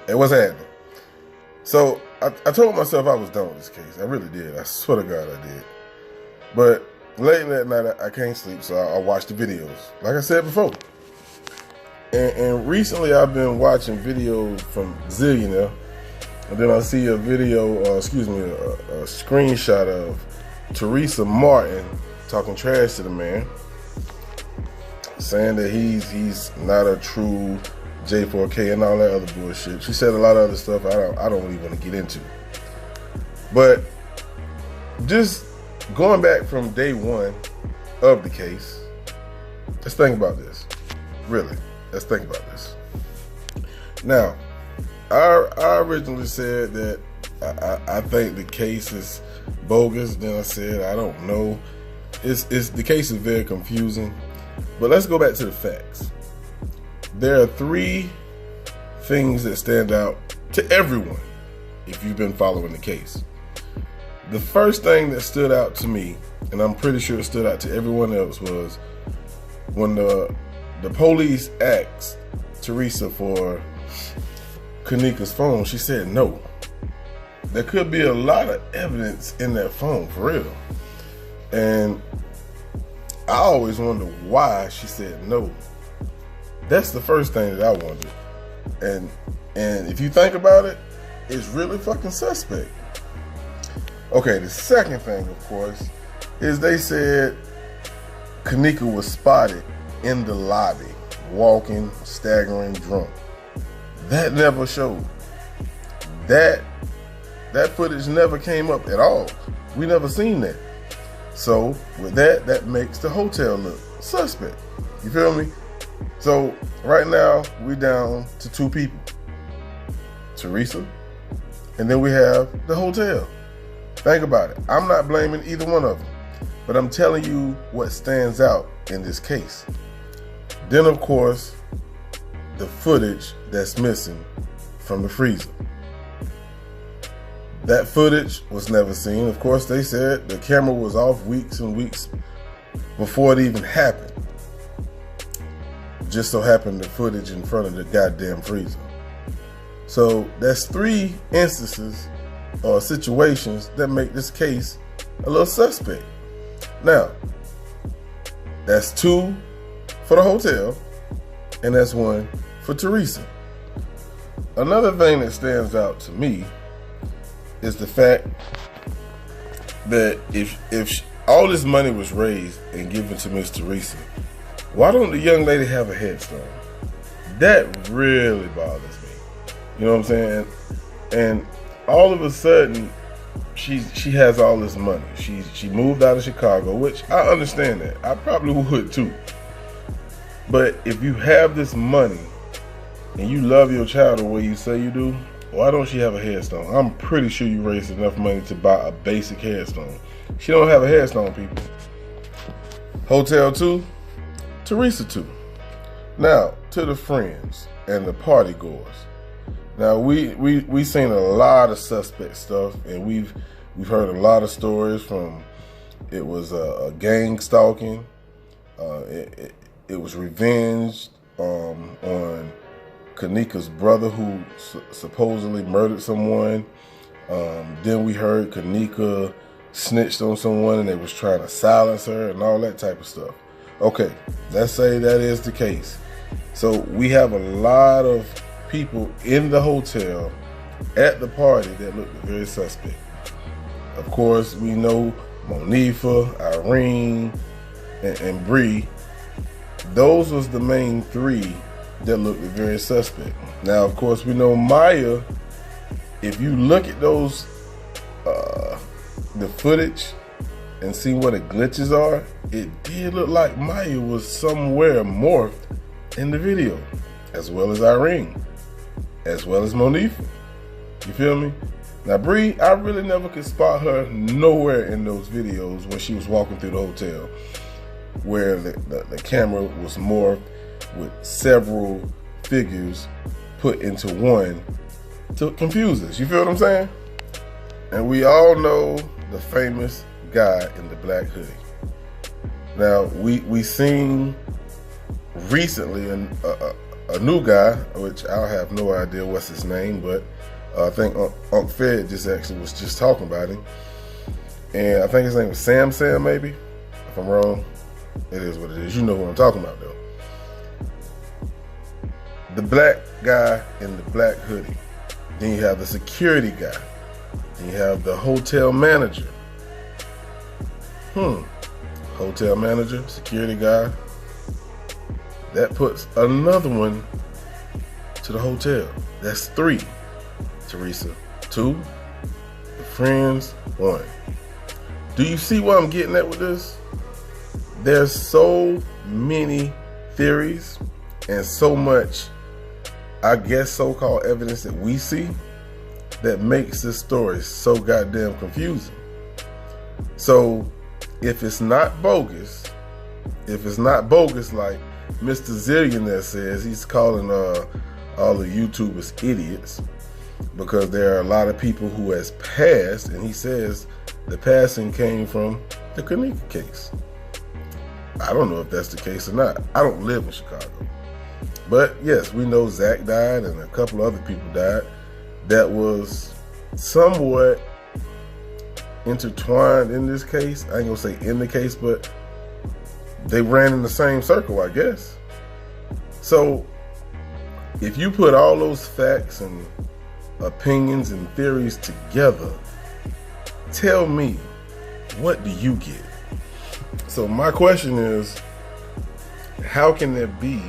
Hey, what's happening? So I told myself I was done with this case. I really did. I swear to God I did. But late that night I can't sleep, so I watched the videos. Like I said before. And recently I've been watching videos from Zillionaire, and then I see a video, a screenshot of Teresa Martin talking trash to the man, saying that he's not a true J4K and all that other bullshit. She said a lot of other stuff I don't really want to get into. But just going back from day one of the case, let's think about this. Really, let's think about this. Now, I originally said that I think the case is bogus. Then I said I don't know. The case is very confusing. But let's go back to the facts. There are three things that stand out to everyone if you've been following the case. The first thing that stood out to me, and I'm pretty sure it stood out to everyone else, was when the police asked Teresa for Kenneka's phone, she said no. There could be a lot of evidence in that phone, for real. And I always wondered why she said no. That's the first thing that I wondered. And if you think about it, it's really fucking suspect. Okay, the second thing, of course, is they said Kenneka was spotted in the lobby, walking, staggering, drunk. That never showed. That footage never came up at all. We never seen that. So with that makes the hotel look suspect. You feel me? So right now we down to two people. Teresa, and then we have the hotel. Think about it. I'm not blaming either one of them, but I'm telling you what stands out in this case. Then of course, the footage that's missing from the freezer. That footage was never seen. Of course, they said the camera was off weeks and weeks before it even happened. Just so happened the footage in front of the goddamn freezer. So that's three instances or situations that make this case a little suspect. Now, that's two for the hotel, and that's one for Teresa. Another thing that stands out to me is the fact that if all this money was raised and given to Miss Teresa, why don't the young lady have a headstone? That really bothers me. You know what I'm saying? And all of a sudden, she has all this money. She moved out of Chicago, which I understand that. I probably would too. But if you have this money and you love your child the way you say you do, why don't she have a headstone? I'm pretty sure you raised enough money to buy a basic headstone. She don't have a headstone, people. Hotel 2, Teresa 2. Now, to the friends and the party goers. Now, we seen a lot of suspect stuff, and we've heard a lot of stories from, it was a gang stalking, it was revenge on Kenneka's brother who supposedly murdered someone. Then we heard Kenneka snitched on someone and they was trying to silence her and all that type of stuff. Okay, let's say that is the case. So we have a lot of people in the hotel at the party that looked very suspect. Of course, we know Monifa, Irene, and Bree. Those was the main three that looked very suspect. Now, of course, we know Maya. If you look at those, the footage and see what the glitches are, it did look like Maya was somewhere morphed in the video, as well as Irene, as well as Monifa. You feel me? Now, Bree, I really never could spot her nowhere in those videos when she was walking through the hotel, where the camera was morphed with several figures put into one to confuse us. You feel what I'm saying? And we all know the famous guy in the black hoodie. Now, we seen recently a new guy, which I have no idea what's his name, but I think Unc Fed was just talking about him. And I think his name was Sam, maybe. If I'm wrong, it is what it is. You know who I'm talking about, though. The black guy in the black hoodie. Then you have the security guy. Then you have the hotel manager. Hotel manager, security guy. That puts another one to the hotel. That's 3, Teresa. 2, the friends, 1. Do you see what I'm getting at with this? There's so many theories and so much, I guess, so-called evidence that we see that makes this story so goddamn confusing. So if it's not bogus like Mr. Zillionaire says, he's calling all the YouTubers idiots because there are a lot of people who has passed, and he says the passing came from the Kenneka case. I don't know if that's the case or not. I don't live in Chicago. But yes, we know Zach died and a couple other people died. That was somewhat intertwined in this case. I ain't gonna say in the case, but they ran in the same circle, I guess. So if you put all those facts and opinions and theories together, tell me, what do you get? So my question is, how can there be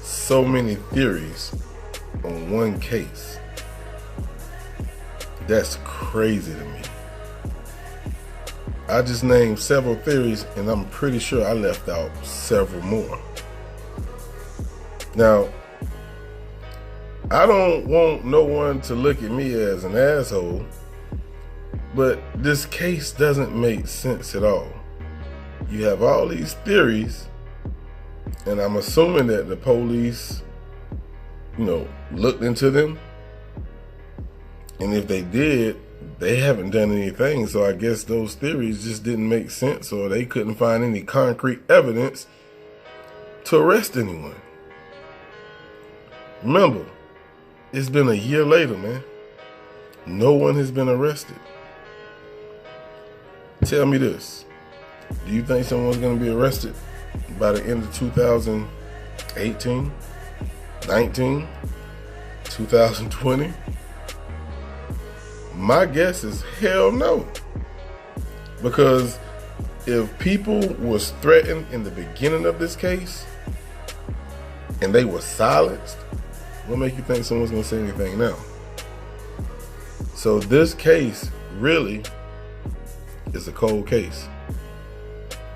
so many theories on one case? That's crazy to me. I just named several theories, and I'm pretty sure I left out several more. Now, I don't want no one to look at me as an asshole, but this case doesn't make sense at all. You have all these theories, and I'm assuming that the police, looked into them. And if they did, they haven't done anything. So I guess those theories just didn't make sense, or they couldn't find any concrete evidence to arrest anyone. Remember, it's been a year later, man. No one has been arrested. Tell me this. Do you think someone's going to be arrested by the end of 2018, 19, 2020? My guess is hell no. Because if people was threatened in the beginning of this case and they were silenced, what make you think someone's going to say anything now? So this case really is a cold case.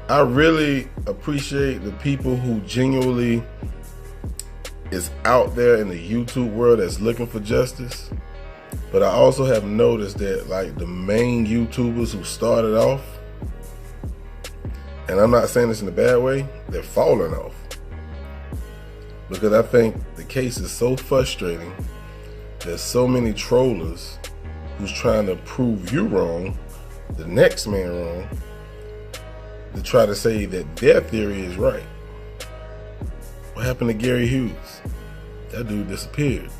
I really appreciate the people who genuinely is out there in the YouTube world that's looking for justice. But I also have noticed that, like, the main YouTubers who started off, and I'm not saying this in a bad way, they're falling off. Because I think the case is so frustrating. There's so many trollers who's trying to prove you wrong, the next man wrong, to try to say that their theory is right. What happened to Gary Hughes? That dude disappeared.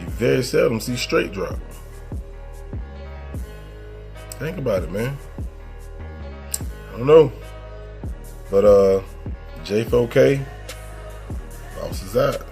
You very seldom see straight drop. Think about it, man. I don't know. But J4K, boss is out.